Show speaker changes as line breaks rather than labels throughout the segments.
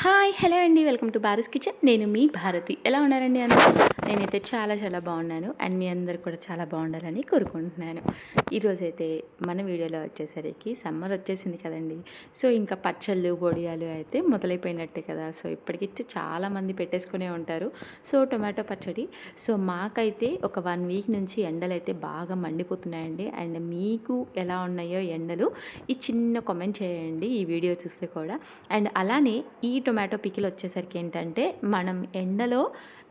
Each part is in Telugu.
హాయ్ హలో అండి, వెల్కమ్ టు భారత్ కిచెన్. నేను మీ భారతి. ఎలా ఉన్నారండి అందరూ? నేనైతే చాలా బాగున్నాను అండ్ మీ అందరు కూడా చాలా బాగుండాలని కోరుకుంటున్నాను. ఈరోజైతే మన వీడియోలో వచ్చేసరికి సమ్మర్ వచ్చేసింది కదండి. సో ఇంకా పచ్చళ్ళు వడియాలు అయితే మొదలైపోయినట్టే కదా. సో ఇప్పటికి చాలామంది పెట్టేసుకునే ఉంటారు. సో టొమాటో పచ్చడి. సో మాకైతే ఒక 1 వీక్ నుంచి ఎండలు అయితే బాగా మండిపోతున్నాయండి. అండ్ మీకు ఎలా ఉన్నాయో ఎండలు ఈ చిన్న కామెంట్ చేయండి ఈ వీడియో చూస్తే కూడా. అండ్ అలానే ఈ టొమాటో పికిల్ వచ్చేసరికి ఏంటంటే మనం ఎండలో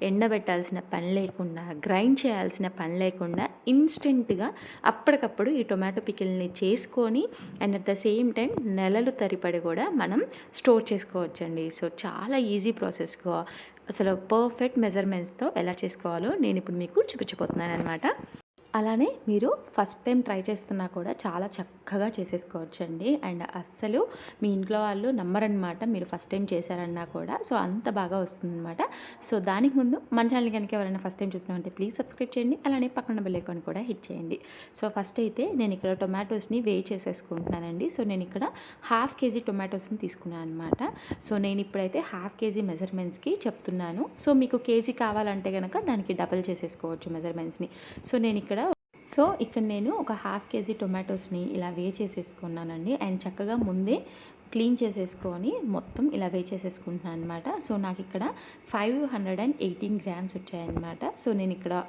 ఎండబెట్టాల్సిన పని లేకుండా, గ్రైండ్ చేయాల్సిన పని లేకుండా ఇన్స్టెంట్గా అప్పటికప్పుడు ఈ టొమాటో పికిల్ని చేసుకొని and at the same time నెలలు తరిపడి కూడా మనం స్టోర్ చేసుకోవచ్చండి. సో చాలా ఈజీ ప్రాసెస్గా అసలు పర్ఫెక్ట్ మెజర్మెంట్స్తో ఎలా చేసుకోవాలో నేను ఇప్పుడు మీకు చూపించబోతున్నాను అనమాట. అలానే మీరు ఫస్ట్ టైం ట్రై చేస్తున్నా కూడా చాలా చక్కగా చేసేసుకోవచ్చండి. అండ్ అస్సలు మీ ఇంట్లో వాళ్ళు నమ్మరనమాట మీరు ఫస్ట్ టైం చేశారన్నా కూడా. సో అంత బాగా వస్తుందన్నమాట. సో దానికి ముందు మన ఛానల్ కనుక ఎవరైనా ఫస్ట్ టైం చూస్తున్నామంటే ప్లీజ్ సబ్స్క్రైబ్ చేయండి. అలానే పక్కన బెల్ ఐకాన్ కూడా హిట్ చేయండి. సో ఫస్ట్ అయితే నేను ఇక్కడ టొమాటోస్ని వేయి చేసేసుకుంటున్నానండి. సో నేను ఇక్కడ 1/2 కేజీ టొమాటోస్ని తీసుకున్నాను అనమాట. సో నేను ఇప్పుడైతే 1/2 కేజీ మెజర్మెంట్స్కి చెప్తున్నాను. సో మీకు కేజీ కావాలంటే కనుక దానికి డబల్ చేసేసుకోవచ్చు మెజర్మెంట్స్ని. సో ఇక్కడ నేను ఒక 1/2 కేజీ టొమాటోస్ని ఇలా వేచేసేసుకున్నానండి. అండ్ చక్కగా ముందే క్లీన్ చేసేసుకొని మొత్తం ఇలా వేచేసేసుకుంటున్నాను అనమాట. సో నాకు ఇక్కడ 518 గ్రామ్స్ వచ్చాయన్నమాట. సో నేను ఇక్కడ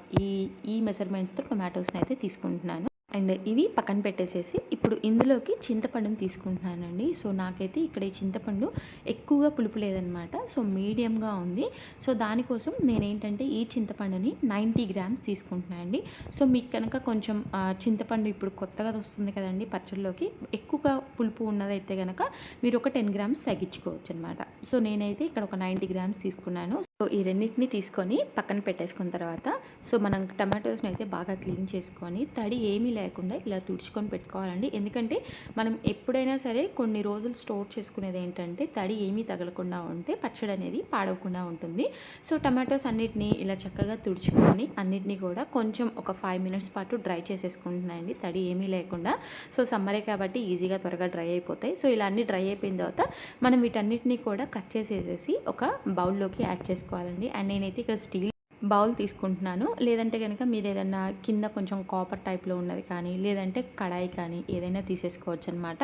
ఈ మెజర్మెంట్స్తో టొమాటోస్ని అయితే తీసుకుంటున్నాను. అండ్ ఇవి పక్కన పెట్టేసేసి ఇప్పుడు ఇందులోకి చింతపండుని తీసుకుంటున్నానండి. సో నాకైతే ఇక్కడ ఈ చింతపండు ఎక్కువగా పులుపు లేదనమాట. సో మీడియంగా ఉంది. సో దానికోసం నేనేంటంటే ఈ చింతపండుని 90 గ్రామ్స్ తీసుకుంటున్నాను అండి. సో మీకు కనుక కొంచెం చింతపండు ఇప్పుడు కొత్తగా వస్తుంది కదండి పచ్చళ్ళలోకి, ఎక్కువగా పులుపు ఉన్నదైతే కనుక మీరు ఒక 10 గ్రామ్స్ తగ్గించుకోవచ్చు అనమాట. సో నేనైతే ఇక్కడ ఒక 90 గ్రామ్స్ తీసుకున్నాను. సో ఈ రెండింటిని తీసుకొని పక్కన పెట్టేసుకున్న తర్వాత సో మనం టమాటోస్ని అయితే బాగా క్లీన్ చేసుకొని తడి ఏమీ లేకుండా ఇలా తుడుచుకొని పెట్టుకోవాలండి. ఎందుకంటే మనం ఎప్పుడైనా సరే కొన్ని రోజులు స్టోర్ చేసుకునేది ఏంటంటే తడి ఏమీ తగలకుండా ఉంటే పచ్చడి అనేది పాడవకుండా ఉంటుంది. సో టమాటోస్ అన్నిటినీ ఇలా చక్కగా తుడుచుకొని అన్నిటినీ కూడా కొంచెం ఒక 5 మినిట్స్ పాటు డ్రై చేసేసుకుంటున్నాయండి తడి ఏమీ లేకుండా. సో సమ్మరే కాబట్టి ఈజీగా త్వరగా డ్రై అయిపోతాయి. సో ఇలా అన్నీ డ్రై అయిపోయిన తర్వాత మనం వీటన్నిటిని కూడా కట్ చేసేసి ఒక బౌల్లోకి యాడ్ చేసుకోవాలండి. అండ్ నేనైతే ఇక్కడ స్టీల్ బౌల్ తీసుకుంటున్నాను. లేదంటే కనుక మీరు ఏదైనా కింద కొంచెం కాపర్ టైప్లో ఉన్నది కానీ లేదంటే కడాయి కానీ ఏదైనా తీసేసుకోవచ్చు అనమాట.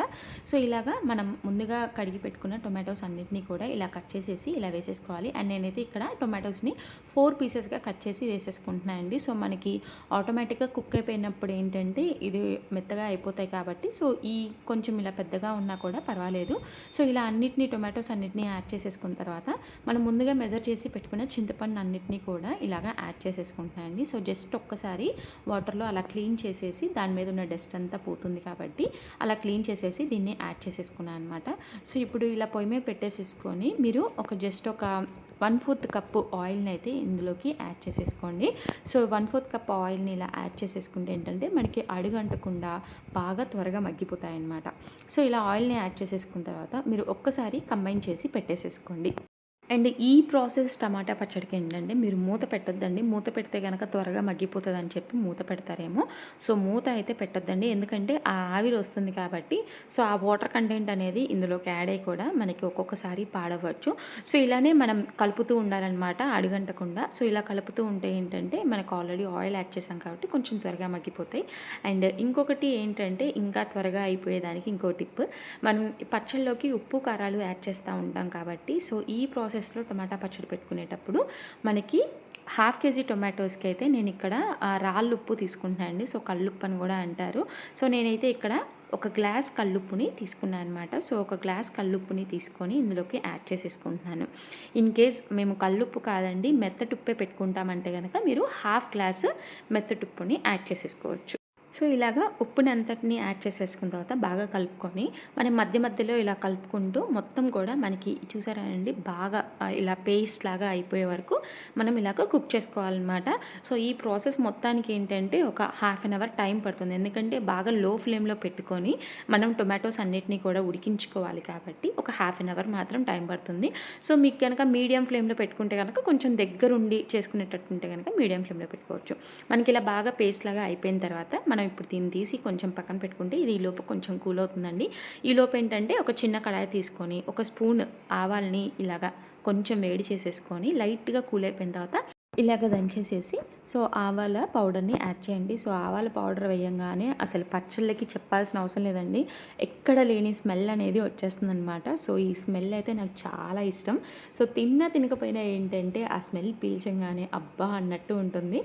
సో ఇలాగా మనం ముందుగా కడిగి పెట్టుకున్న టొమాటోస్ అన్నిటినీ కూడా ఇలా కట్ చేసేసి ఇలా వేసేసుకోవాలి. అండ్ నేనైతే ఇక్కడ టొమాటోస్ని 4 పీసెస్గా కట్ చేసి వేసేసుకుంటున్నాను అండి. సో మనకి ఆటోమేటిక్గా కుక్ అయిపోయినప్పుడు ఏంటంటే ఇది మెత్తగా అయిపోతాయి కాబట్టి సో ఈ కొంచెం ఇలా పెద్దగా ఉన్నా కూడా పర్వాలేదు. సో ఇలా టొమాటోస్ అన్నిటినీ యాడ్ చేసేసుకున్న తర్వాత మనం ముందుగా మెజర్ చేసి పెట్టుకున్న చింతపండు అన్నిటినీ కూడా ఇలాగా యాడ్ చేసేసుకుంటున్నానండి. సో జస్ట్ ఒక్కసారి వాటర్లో అలా క్లీన్ చేసేసి దాని మీద ఉన్న డస్ట్ అంతా పోతుంది కాబట్టి అలా క్లీన్ చేసేసి దీన్ని యాడ్ చేసేసుకున్నాను అనమాట. సో ఇప్పుడు ఇలా పొయ్యి మీద పెట్టేసేసుకొని మీరు జస్ట్ ఒక 1/4 కప్పు ఆయిల్ని అయితే ఇందులోకి యాడ్ చేసేసుకోండి. సో 1/4 కప్ ఆయిల్ని ఇలా యాడ్ చేసేసుకుంటే ఏంటంటే మనకి అడుగంటకుండా బాగా త్వరగా మగ్గిపోతాయి అన్నమాట. సో ఇలా ఆయిల్ని యాడ్ చేసేసుకున్న తర్వాత మీరు ఒక్కసారి కంబైన్ చేసి పెట్టేసేసుకోండి. అండ్ ఈ ప్రాసెస్ టమాటా పచ్చడికి ఏంటంటే మీరు మూత పెట్టొద్దండి. మూత పెడితే కనుక త్వరగా మగ్గిపోతుంది అని చెప్పి మూత పెడతారేమో. సో మూత అయితే పెట్టొద్దండి, ఎందుకంటే ఆ ఆవిరి వస్తుంది కాబట్టి సో ఆ వాటర్ కంటెంట్ అనేది ఇందులోకి యాడ్ అయ్యి కూడా మనకి ఒక్కొక్కసారి పాడవచ్చు. సో ఇలానే మనం కలుపుతూ ఉండాలన్నమాట అడుగంటకుండా. సో ఇలా కలుపుతూ ఉంటే ఏంటంటే మనకు ఆల్రెడీ ఆయిల్ యాడ్ చేసాం కాబట్టి కొంచెం త్వరగా మగ్గిపోతాయి. అండ్ ఇంకొకటి ఏంటంటే ఇంకా త్వరగా అయిపోయేదానికి ఇంకో టిప్, మనం పచ్చళ్ళలోకి ఉప్పు కారాలు యాడ్ చేస్తూ ఉంటాం కాబట్టి సో ఈ ప్రాసెస్లో టమాటా పచ్చడి పెట్టుకునేటప్పుడు మనకి 1/2 కేజీ టొమాటోస్కి అయితే నేను ఇక్కడ రాళ్ళు ఉప్పు తీసుకుంటున్నాను అండి. సో కల్లుప్పు అని కూడా అంటారు. సో నేనైతే ఇక్కడ ఒక గ్లాస్ కల్లుప్పుని తీసుకున్నాను అనమాట. సో ఒక గ్లాస్ కల్లుప్పుని తీసుకొని ఇందులోకి యాడ్ చేసేసుకుంటున్నాను. ఇన్ కేస్ మేము కల్లుప్పు కాదండి మెత్తటుప్పే పెట్టుకుంటామంటే కనుక మీరు 1/2 గ్లాస్ మెత్తటుప్పుని యాడ్ చేసేసుకోవచ్చు. సో ఇలాగా ఉప్పుని అంతటిని యాడ్ చేసేసుకున్న తర్వాత బాగా కలుపుకొని మనం మధ్యలో ఇలా కలుపుకుంటూ మొత్తం కూడా మనకి చూసారా అండి బాగా ఇలా పేస్ట్ లాగా అయిపోయే వరకు మనం ఇలాగ కుక్ చేసుకోవాలన్నమాట. సో ఈ ప్రాసెస్ మొత్తానికి ఏంటంటే ఒక 1/2 అవర్ టైం పడుతుంది. ఎందుకంటే బాగా లో ఫ్లేమ్లో పెట్టుకొని మనం టొమాటోస్ అన్నిటినీ కూడా ఉడికించుకోవాలి కాబట్టి ఒక 1/2 అవర్ మాత్రం టైం పడుతుంది. సో మీకు కనుక మీడియం ఫ్లేమ్లో పెట్టుకుంటే కనుక కొంచెం దగ్గరుండి చేసుకునేటట్టుంటే కనుక మీడియం ఫ్లేమ్లో పెట్టుకోవచ్చు. మనకి ఇలా బాగా పేస్ట్ లాగా అయిపోయిన తర్వాత మనం మనం ఇప్పుడు దీన్ని తీసి కొంచెం పక్కన పెట్టుకుంటే ఇది ఈలోపు కొంచెం కూల్ అవుతుందండి. ఈలోపు ఏంటంటే ఒక చిన్న కడాయి తీసుకొని ఒక స్పూన్ ఆవాల్ని ఇలాగా కొంచెం వేడి చేసేసుకొని లైట్‌గా కూల్ అయిపోయిన తర్వాత ఇలాగ దంచేసేసి ఆవాల పౌడర్‌ని యాడ్ చేయండి. ఆవాల పౌడర్ వేయంగానే అసలు పచ్చళ్ళకి చెప్పాల్సిన అవసరం లేదండి. ఎక్కడ లేని స్మెల్ అనేది వచ్చేస్తుందనమాట. ఈ స్మెల్ అయితే నాకు చాలా ఇష్టం. తిన్నా తినకపోయినా ఏంటంటే ఆ స్మెల్ పీల్చంగానే అబ్బా! అన్నట్టు ఉంటుంది.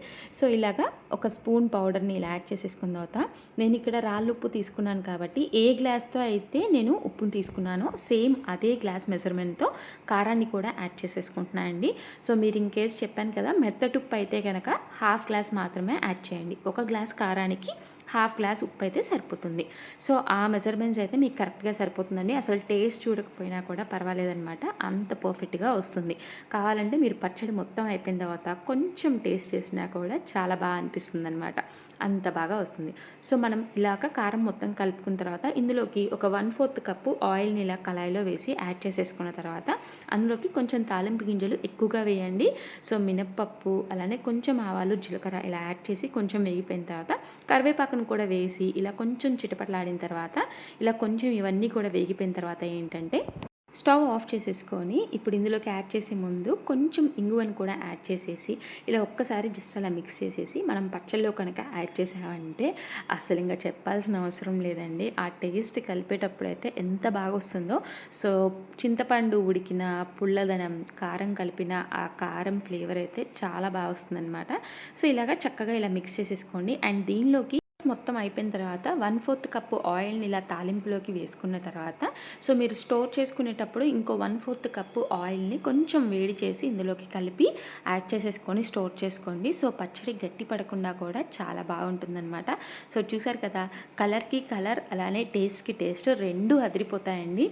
ఇలాగా ఒక స్పూన్ పౌడర్‌ని ఇలా యాడ్ చేసేసుకున్న తర్వాత నేనిక్కడ రాళ్ళుప్పు తీసుకున్నాను కాబట్టి ఏ గ్లాస్‌తో అయితే నేను ఉప్పుని తీసుకున్నానో సేమ్ అదే గ్లాస్ మెజర్‌మెంట్‌తో కారాన్ని కూడా యాడ్ చేసేసుకుంటున్నా అండి. మీరు ఇన్ కేస్ చెప్పాను కదా! మెత్తటి ఉప్పు అయితే గనక హాఫ్ గ్లాస్ మాత్రమే యాడ్ చేయండి. ఒక గ్లాస్ కారానికి హాఫ్ గ్లాస్ ఉప్పు అయితే సరిపోతుంది. ఆ మెజర్మెంట్స్ అయితే మీకు కరెక్ట్‌గా సరిపోతుందండి. అసలు టేస్ట్ చూడకపోయినా కూడా పర్వాలేదనమాట. అంత పర్ఫెక్ట్‌గా వస్తుంది. కావాలంటే మీరు పచ్చడి మొత్తం అయిపోయిన తర్వాత కొంచెం టేస్ట్ చేసినా కూడా చాలా అనిపిస్తుందనమాట. అంత బాగా వస్తుంది. మనం ఇలాగ కారం మొత్తం కలుపుకున్న తర్వాత ఇందులోకి ఒక 1/4 కప్పు ఆయిల్‌ని ఇలా కళాయిలో వేసి యాడ్ చేసేసుకున్న తర్వాత అందులోకి కొంచెం తాలింపు గింజలు ఎక్కువగా వేయండి. మినప్పప్పు అలానే కొంచెం ఆవాలు, జీలకర్ర ఇలా యాడ్ చేసి కొంచెం వేగిపోయిన తర్వాత కరివేపాకును కూడా వేసి ఇలా కొంచెం చిటపటలాడిన తర్వాత ఇలా కొంచెం ఇవన్నీ కూడా వేగిపోయిన తర్వాత ఏంటంటే స్టవ్ ఆఫ్ చేసేసుకొని ఇప్పుడు ఇందులోకి యాడ్ చేసే ముందు కొంచెం ఇంగువను కూడా యాడ్ చేసేసి ఇలా ఒక్కసారి జస్ట్ అలా మిక్స్ చేసేసి మనం పచ్చళ్ళలో కనుక యాడ్ చేసామంటే అసలు ఇంకా చెప్పాల్సిన అవసరం లేదండి. ఆ టేస్ట్ కలిపేటప్పుడైతే ఎంత బాగా వస్తుందో. చింతపండు ఉడికిన పుల్లదనం, కారం కలిపిన ఆ కారం ఫ్లేవర్ అయితే చాలా బాగా వస్తుందనమాట. ఇలాగ చక్కగా ఇలా మిక్స్ చేసేసుకోండి. అండ్ దీనిలోకి మొత్తం అయిపోయిన తర్వాత 1/4 కప్పు ఆయిల్‌ని ఇలా తాలింపులోకి వేసుకున్న తర్వాత మీరు స్టోర్ చేసుకునేటప్పుడు ఇంకో 1/4 కప్పు ఆయిల్‌ని కొంచెం వేడి చేసి ఇందులోకి కలిపి యాడ్ చేసేసుకొని స్టోర్ చేసుకోండి. పచ్చడి గట్టి పడకుండా కూడా చాలా బాగుంటుందనమాట. చూసారు కదా! కలర్‌కి కలర్ అలానే టేస్ట్‌కి టేస్ట్ 2 అదిరిపోతాయండి.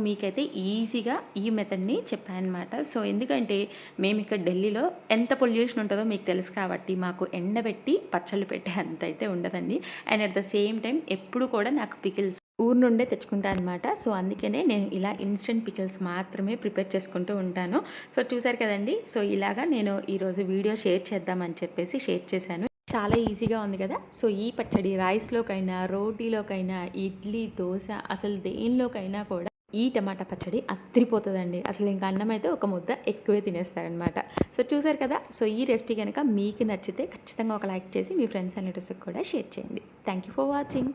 మీకైతే ఈజీగా ఈ మెథడ్‌ని చెప్పాననమాట. ఎందుకంటే మేము ఇక్కడ ఢిల్లీలో ఎంత పొల్యూషన్ ఉంటుందో మీకు తెలుసు కాబట్టి మాకు ఎండబెట్టి పచ్చళ్ళు పెట్టే అంత అయితే ఉండదండి. And at the same time ఎప్పుడు కూడా నాకు పికిల్స్ ఊరు నుండే తెచ్చుకుంటా అనమాట. అందుకనే నేను ఇలా ఇన్స్టెంట్ పికిల్స్ మాత్రమే ప్రిపేర్ చేసుకుంటూ ఉంటాను. చూసారు కదండి. ఇలాగా నేను ఈరోజు వీడియో షేర్ చేద్దామని చెప్పేసి షేర్ చేశాను. చాలా ఈజీగా ఉంది కదా! ఈ పచ్చడి రైస్‌లోకైనా, రోటీలోకైనా, ఇడ్లీ, దోస అసలు దేనిలోకైనా కూడా ఈ టమాటా పచ్చడి అద్దిరిపోతదండి. అసలు ఇంక అన్నం అయితే ఒక ముద్ద ఎక్కువే తినేస్తారనమాట. చూసారు కదా! ఈ రెసిపీ గనక మీకు నచ్చితే ఖచ్చితంగా ఒక లైక్ చేసి మీ ఫ్రెండ్స్ అండ్ రిలేటివ్స్‌కి కూడా షేర్ చేయండి. Thank you for watching.